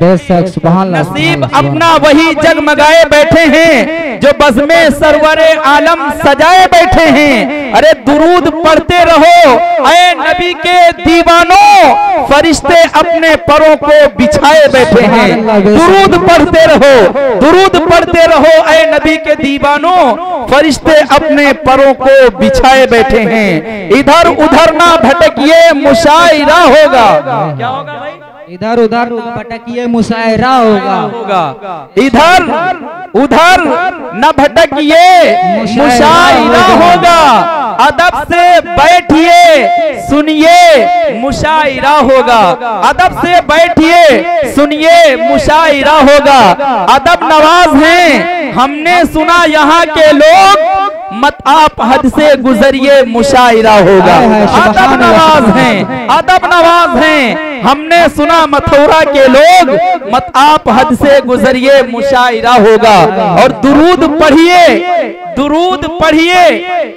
बेशक सुभान अल्लाह। नसीब अपना वही जगमगाए बैठे हैं जो बज़्मे सरवरे आलम सजाए बैठे हैं। अरे दुरूद पढ़ते रहो ऐ नबी के दीवानों, फरिश्ते अपने परों को बिछाए बैठे हैं। दुरूद पढ़ते रहो, दुरूद पढ़ते रहो ऐ नबी के दीवानों, फरिश्ते अपने परों को बिछाए बैठे हैं। इधर उधर ना भटकिए मुशायरा होगा। क्या होगा भाई? इधर उधर भटकिए मुशायरा होगा। इधर उधर न भटकिए मुशायरा होगा। अदब से बैठिए सुनिए मुशायरा होगा। अदब से बैठिए सुनिए मुशायरा होगा। अदब नवाज हैं हमने सुना यहाँ के लोग, मत आप हद से गुजरिए मुशायरा होगा। अदब नवाज हैं, अदब नवाज हैं हमने सुना मथुरा के लोग, मत आप हद से गुजरिए मुशायरा होगा। और दुरूद पढ़िए, दुरूद पढ़िए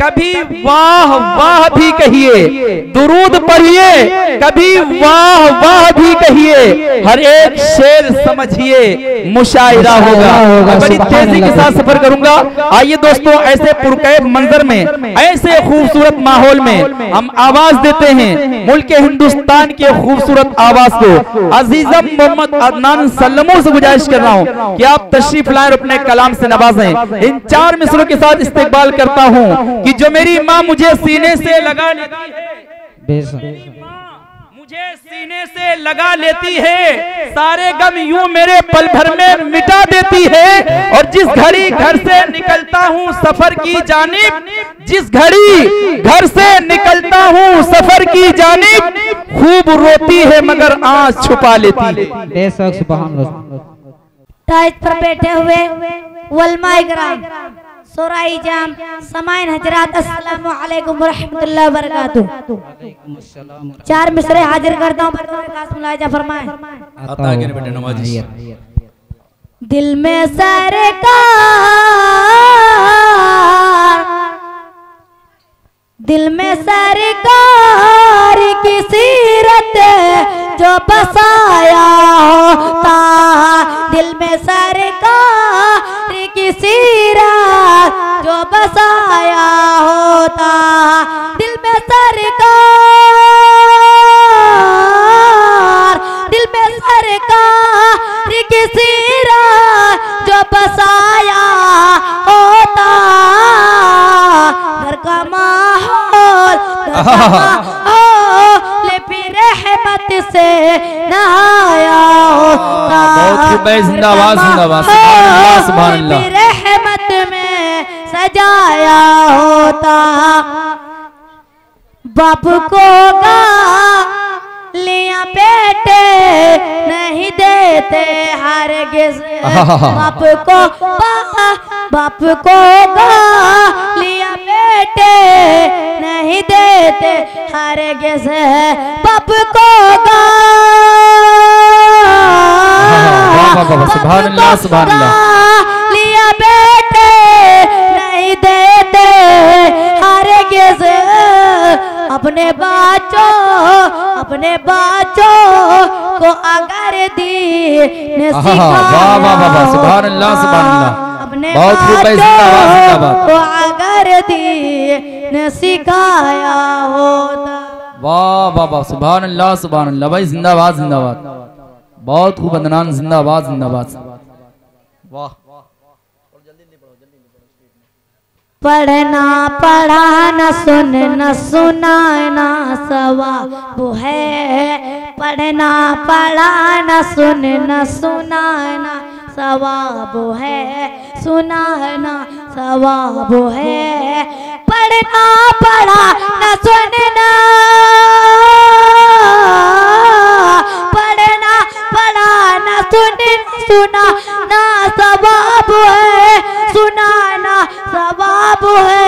कभी वाह वाह भी कहिए। दुरूद पढ़िए कभी वाह वाह भी कहिए। हर एक शेर समझिए मुशायरा होगा। बड़ी तेजी के साथ सफर करूंगा। आइए दोस्तों, ऐसे पुरकैफ मंजर में, ऐसे खूबसूरत माहौल में हम आवाज देते हैं मुल्क हिंदुस्तान के खूबसूरत आवाज को। अजीजम मोहम्मद अदनान सल्लमों से गुजारिश कर रहा हूं कि आप तशरीफ लाएं और अपने कलाम से नवाजें। इन 4 मिसरों के साथ इस्तेकबाल करता हूं कि जो मेरी माँ मुझे सीने से लगा लेती है, मुझे सीने से लगा लेती है, सारे गम यूं मेरे पल भर में मिटा देती है। और जिस घड़ी घर से निकलता हूँ सफर की जानिब, जिस घड़ी घर से निकलता हूँ सफर की जानिब, खूब रोती है मगर आंख छुपा लेती है। बेशक सुभान अल्लाह। टाइज पर बैठे हुए उलमाए किराम, सोराई जाम, समाइन हजरात, अस्सलामु अलैकुम व रहमतुल्लाहि व बरकातुहू। 4 मिसरे हाजिर करता हूँ, खास मुलाहिजा फरमाएं। दिल में सरकार, दिल में सरकार की सीरत जो बसाया होता, दिल में सरकार की सीरत जो बसाया होता, दिल में सरकार, दिल में सरकार की सीरत जो बसाया होता, घर का माहौल, घर का माहौल फिर रहमत से नहाया होता। बहुत खूब है, जिंदाबाद जिंदाबाद, सुभान अल्लाह सुभान अल्लाह। फिर रहमत में सजाया होता। बाप को गालियां बेटे नहीं देते हरगिज़, बाप को गालियां बेटे नहीं देते हरगिज़, बाप को गालियां बेटे नहीं देते हरगिज़, अपने बच्चों को अगर दीन सिखाया, सुभान अल्लाह सुभान अल्लाह। अपने बहुत खूब है, जिंदाबाद जिंदाबाद। को अगर दीन सिखाया होता। वाह वाह वाह, सुभान अल्लाह सुभान अल्लाह। भाई जिंदाबाद जिंदाबाद, बहुत खूब अदनान, जिंदाबाद जिंदाबाद। वाह, पढ़ना पढ़ाना सुनना सुनाना सवाब है, पढ़ना पढ़ाना सुनना सुनाना सवाब है, सुनाना सवाब है, पढ़ना पढ़ाना सुनना, पढ़ना पढ़ाना सुनाना सवाब है, सुनाना सवाब है।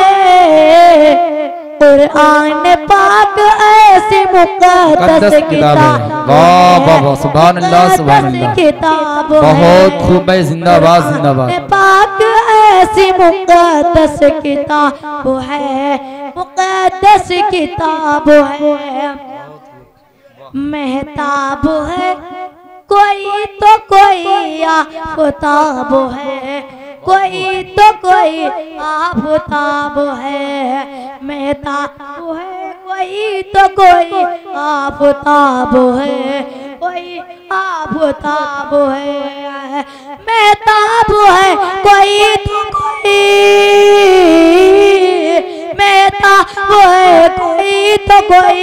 कुरान पाक ऐसी मुक़द्दस किताब, वाह वाह वाह, सुभान अल्लाह सुभान अल्लाह। किताब बहुत खूब है, जिंदाबाद जिंदाबाद। पाक ऐसी मुक़द्दस किताब है, मुक़द्दस किताब है, महताब है, कोई तो कोई आफताब है, कोई तो कोई आफताब है, महताब है कोई तो कोई आफताब है, कोई आफताब है, महताब है कोई तो कोई, महताब है कोई तो कोई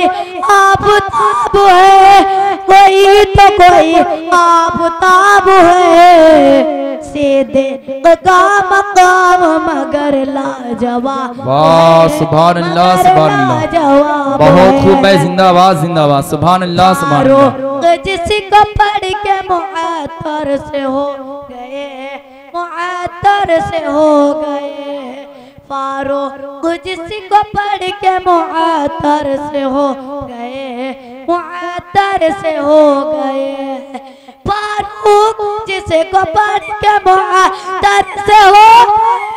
आफताब है, कोई तो कोई आफताब है, सीधे का मकाम मगर लाजवाब। वाह सुभान अल्लाह सुभान अल्लाह, बहुत खूब है, जिंदाबाद जिंदाबाद, सुभान अल्लाह सुभान अल्लाह। जिसको पढ़ के मुअत्तर से हो गए, मुअत्तर से हो गए, फारूक जिसको पढ़ के मुअत्तर से हो गए, मुअत्तर से हो गए, फारूक जिसको पढ़ के मुअत्तर से हो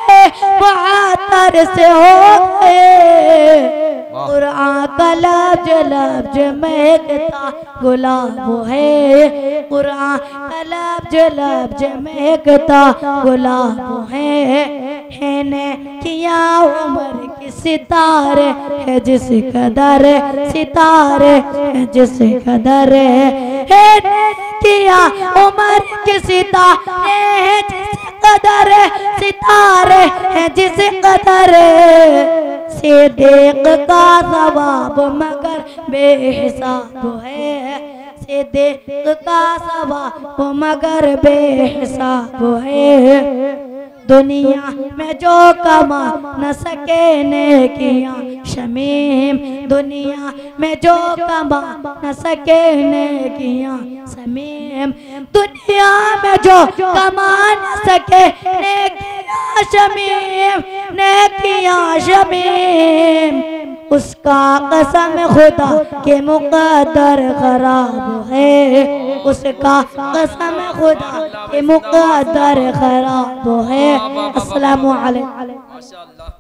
गए, मुअत्तर से हो गए, कुरान का लफ्ज लफ्ज महकता गुलाब है, कुरान का लफ्ज लफ्ज महकता गुलाब है ने किया उम्र की सितारे है जिस कदर, सितारे है जिस कदर है किया उम्र की सितारे है जिस कदर, सितारे है जिस कदर, सिद्दीक का सवाब मगर बेहिसाब है, सिद्दीक का सवाब मगर बेहिसाब है, दुनिया में जो कमा न सके नेकियां शमीम, दुनिया में जो कमा न सके नेकियां शमीम, दुनिया में जो कमा न सके नेकियां शमीम, नेकियां शमीम, उसका कसम खुदा के मुकद्दर खराब है, उसका कसम खुदा के मुकद्दर खराब है। अस्सलामु अलैकुम।